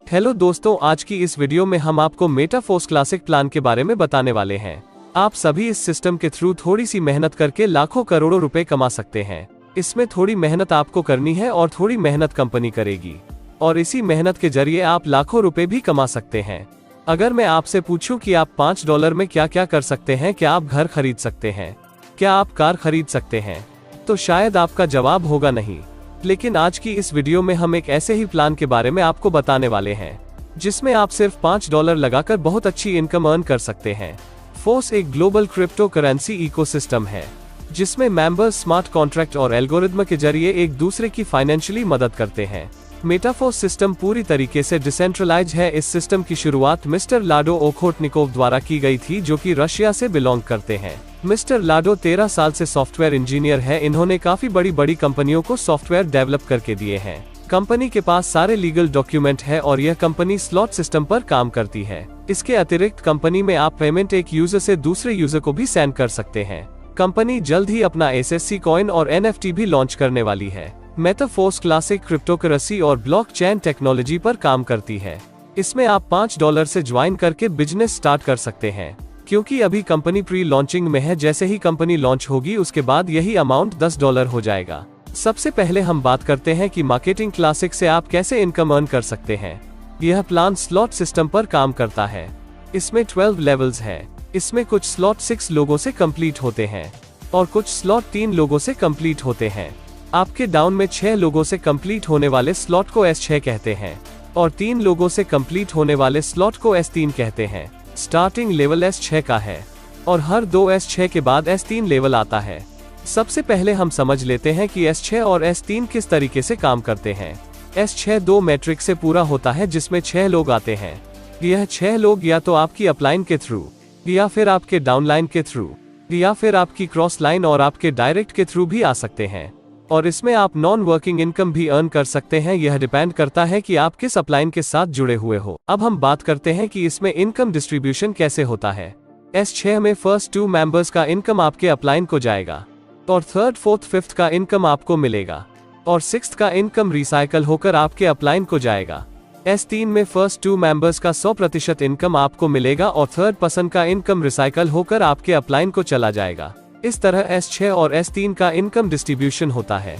Hello दोस्तों, आज की इस वीडियो में हम आपको मेटाफोर्स क्लासिक प्लान के बारे में बताने वाले हैं। आप सभी इस सिस्टम के थ्रू थोड़ी सी मेहनत करके लाखों करोड़ों रुपए कमा सकते हैं। इसमें थोड़ी मेहनत आपको करनी है और थोड़ी मेहनत कंपनी करेगी, और इसी मेहनत के जरिए आप लाखों रुपए भी कमा सकते हैं। अगर मैं आपसे पूछूं कि आप $5 में क्या क्या कर सकते हैं, क्या आप घर खरीद सकते हैं, क्या आप कार खरीद सकते हैं, तो शायद आपका जवाब होगा नहीं। लेकिन आज की इस वीडियो में हम एक ऐसे ही प्लान के बारे में आपको बताने वाले हैं जिसमें आप सिर्फ $5 लगाकर बहुत अच्छी इनकम अर्न कर सकते हैं। फोर्स एक ग्लोबल क्रिप्टो करेंसी इकोसिस्टम है जिसमें मेंबर्स स्मार्ट कॉन्ट्रैक्ट और एल्गोरिदम के जरिए एक दूसरे की फाइनेंशियली मदद करते हैं। मेटाफोर्स सिस्टम पूरी तरीके से डिसेंट्रलाइज है। इस सिस्टम की शुरुआत मिस्टर लाडो ओखोटनिकोव द्वारा की गई थी, जो कि रशिया से बिलोंग करते हैं। मिस्टर लाडो 13 साल से सॉफ्टवेयर इंजीनियर है। इन्होंने काफी बड़ी कंपनियों को सॉफ्टवेयर डेवलप करके दिए हैं। कंपनी के पास सारे लीगल डॉक्यूमेंट है और यह कंपनी स्लॉट सिस्टम पर काम करती है। इसके अतिरिक्त कंपनी में आप पेमेंट एक यूजर से दूसरे यूजर को भी सेंड कर सकते हैं। कंपनी जल्द ही अपना SSC कॉइन और NFT भी लॉन्च करने वाली है। मेटाफोर्स क्लासिक क्रिप्टोकरेंसी और ब्लॉकचेन टेक्नोलॉजी पर काम करती है। इसमें आप $5 से ज्वाइन करके बिजनेस स्टार्ट कर सकते हैं। क्योंकि अभी कंपनी प्री लॉन्चिंग में है, जैसे ही कंपनी लॉन्च होगी उसके बाद यही अमाउंट $10 हो जाएगा। सबसे पहले हम बात करते हैं कि मार्केटिंग क्लासिक से आप कैसे इनकम अर्न कर सकते हैं। यह प्लान स्लॉट सिस्टम पर काम करता है। इसमें 12 लेवल्स है। इसमें कुछ स्लॉट 6 लोगों से कंप्लीट होते हैं और कुछ स्लॉट 3 लोगों से कंप्लीट होते हैं। आपके डाउन में 6 लोगों से कंप्लीट होने वाले स्लॉट को S6 कहते हैं और 3 लोगों से कंप्लीट होने वाले स्लॉट को S3 कहते हैं। स्टार्टिंग लेवल S6 का है और हर 2 S6 के बाद S3 लेवल आता है। सबसे पहले हम समझ लेते हैं कि S6 और S3 किस तरीके से काम करते हैं। S6 2 मैट्रिक से पूरा होता है जिसमें 6 लोग आते हैं। यह 6 लोग या तो आपकी अपलाइन के थ्रू, या फिर आपके डाउनलाइन के थ्रू, या फिर आपकी क्रॉस लाइन और आपके डायरेक्ट के थ्रू भी आ सकते हैं। और इसमें आप नॉन वर्किंग इनकम भी अर्न कर सकते हैं। यह डिपेंड करता है कि आप किस अपलाइन के साथ जुड़े हुए हो। अब हम बात करते हैं कि इसमें इनकम डिस्ट्रीब्यूशन कैसे होता है। S6 में फर्स्ट 2 मेंबर्स का इनकम आपके अपलाइन को जाएगा और 3rd, 4th, 5th का इनकम आपको मिलेगा और 6th का इनकम रिसाइकल होकर आपके अपलाइन को जाएगा। S3 में फर्स्ट 2 मेंबर्स का 100% इनकम आपको मिलेगा और 3rd पर्सन का इनकम रिसाइकल होकर आपके अपलाइन को चला जाएगा। इस तरह S6 और S3 का इनकम डिस्ट्रीब्यूशन होता है।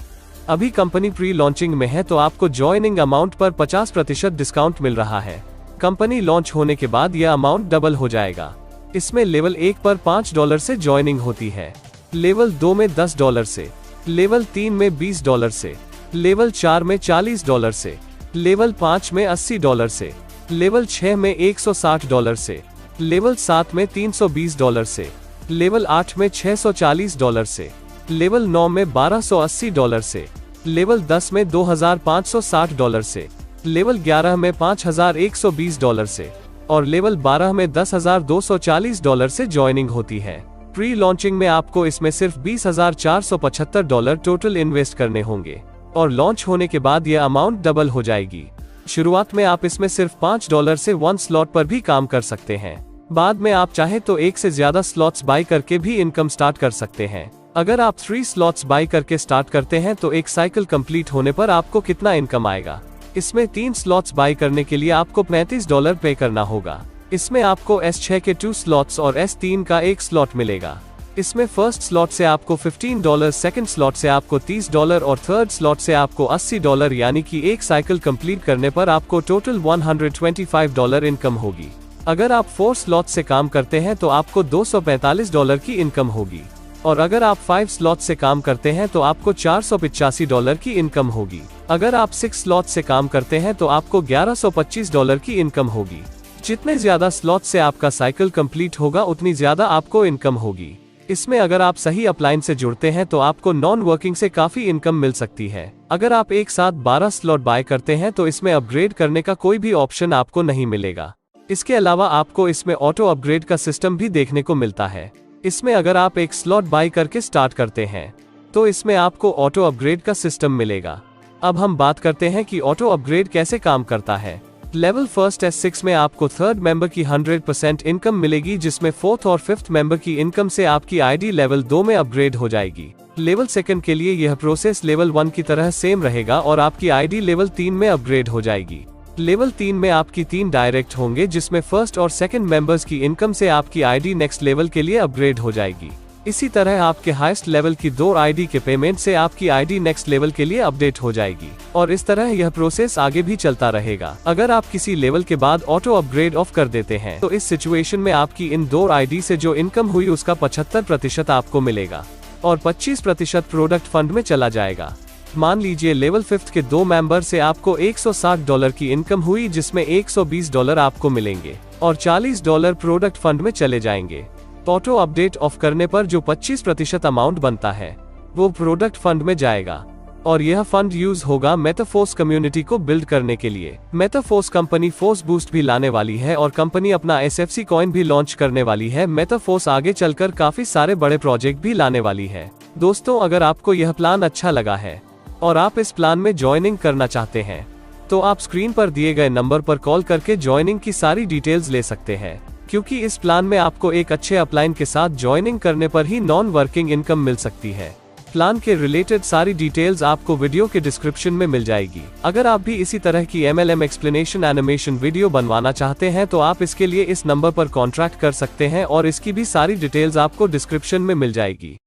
अभी कंपनी प्री लॉन्चिंग में है तो आपको ज्वाइनिंग अमाउंट पर 50% डिस्काउंट मिल रहा है। कंपनी लॉन्च होने के बाद यह अमाउंट डबल हो जाएगा। इसमें लेवल 1 पर $5 से ज्वाइनिंग होती है, लेवल 2 में $10 से, लेवल 3 में $20 से, लेवल 4 में $40 से, लेवल 5 में $80 से, लेवल 6 में $160 से, लेवल 7 में $320 से, लेवल 8 में $640 से, लेवल 9 में $1280 से, लेवल 10 में $2560 से, लेवल 11 में $5120 से और लेवल 12 में $10,240 से ज्वाइनिंग होती है। प्री लॉन्चिंग में आपको इसमें सिर्फ $20,475 टोटल इन्वेस्ट करने होंगे और लॉन्च होने के बाद यह अमाउंट डबल हो जाएगी। शुरुआत में आप इसमें सिर्फ $5 से 1 स्लॉट पर भी काम कर सकते हैं। बाद में आप चाहे तो 1 से ज्यादा स्लॉट्स बाय करके भी इनकम स्टार्ट कर सकते हैं। अगर आप 3 स्लॉट्स बाय करके स्टार्ट करते हैं तो एक साइकिल कंप्लीट होने पर आपको कितना इनकम आएगा। इसमें 3 स्लॉट्स बाय करने के लिए आपको $35 पे करना होगा। इसमें आपको S6 के 2 स्लॉट्स और S3 का 1 स्लॉट मिलेगा। इसमें फर्स्ट स्लॉट से आपको $15, सेकंड स्लॉट से आपको $30 और 3rd स्लॉट से आपको $80, यानी कि एक साइकिल कंप्लीट करने पर आपको टोटल $125 इनकम होगी। अगर आप 4 स्लॉट से काम करते हैं तो आपको $245 की इनकम होगी और अगर आप 5 स्लॉट से काम करते हैं तो आपको $485 की इनकम होगी। अगर आप 6 स्लॉट से काम करते हैं तो आपको $1125 की इनकम होगी। जितने ज्यादा स्लॉट से आपका साइकिल कंप्लीट होगा उतनी ज्यादा आपको इनकम होगी। इसमें अगर आप सही अपलाइन से जुड़ते हैं तो आपको नॉन वर्किंग से काफी इनकम मिल सकती है। अगर आप एक साथ 12 स्लॉट बाय करते हैं तो इसमें अपग्रेड करने का कोई भी ऑप्शन आपको नहीं मिलेगा। इसके अलावा आपको इसमें ऑटो अपग्रेड का सिस्टम भी देखने को मिलता है। इसमें अगर आप एक स्लॉट बाय करके स्टार्ट करते हैं तो इसमें आपको ऑटो अपग्रेड का सिस्टम मिलेगा। अब हम बात करते हैं कि ऑटो अपग्रेड कैसे काम करता है। लेवल फर्स्ट S6 में आपको 3rd मेंबर की 100% इनकम मिलेगी, जिसमें 4th और 5th मेंबर की इनकम से आपकी ID लेवल 2 में अपग्रेड हो जाएगी। लेवल सेकंड के लिए यह प्रोसेस लेवल 1 की तरह सेम रहेगा और आपकी ID लेवल 3 में अपग्रेड हो जाएगी। लेवल 3 में आपकी 3 डायरेक्ट होंगे, जिसमें फर्स्ट और सेकंड मेंबर्स की इनकम से आपकी आईडी नेक्स्ट लेवल के लिए अपग्रेड हो जाएगी। इसी तरह आपके हाईएस्ट लेवल की 2 आईडी के पेमेंट से आपकी आईडी नेक्स्ट लेवल के लिए अपडेट हो जाएगी, और इस तरह यह प्रोसेस आगे भी चलता रहेगा। अगर आप किसी लेवल के बाद ऑटो अपग्रेड ऑफ कर देते हैं तो इस सिचुएशन में आपकी इन 2 आईडी से जो इनकम हुई उसका 75% आपको मिलेगा और 25% प्रोडक्ट फंड में चला जाएगा। मान लीजिए लेवल 5 के 2 मेंबर से आपको $160 की इनकम हुई, जिसमें $120 आपको मिलेंगे और $40 प्रोडक्ट फंड में चले जाएंगे। ऑटो अपडेट ऑफ करने पर जो 25% अमाउंट बनता है वो प्रोडक्ट फंड में जाएगा, और यह फंड यूज होगा मेटाफोर्स कम्युनिटी को बिल्ड करने के लिए। मेटाफोर्स कंपनी फोर्स बूस्ट भी लाने वाली है और कंपनी अपना SFC कॉइन भी लॉन्च करने वाली है। मेटाफोर्स आगे चलकर काफी सारे बड़े प्रोजेक्ट भी लाने वाली है। दोस्तों, अगर आपको यह प्लान अच्छा लगा है और आप इस प्लान में ज्वाइनिंग करना चाहते हैं तो आप स्क्रीन पर दिए गए नंबर पर कॉल करके ज्वाइनिंग की सारी डिटेल्स ले सकते हैं, क्योंकि इस प्लान में आपको एक अच्छे अपलाइन के साथ ज्वाइनिंग करने पर ही नॉन वर्किंग इनकम मिल सकती है। प्लान के रिलेटेड सारी डिटेल्स आपको वीडियो के डिस्क्रिप्शन में मिल जाएगी। अगर आप भी इसी तरह की MLM एक्सप्लेनेशन एनिमेशन वीडियो बनवाना चाहते हैं तो आप इसके लिए इस नंबर पर कॉन्टैक्ट कर सकते हैं और इसकी भी सारी डिटेल्स आपको डिस्क्रिप्शन में मिल जाएगी।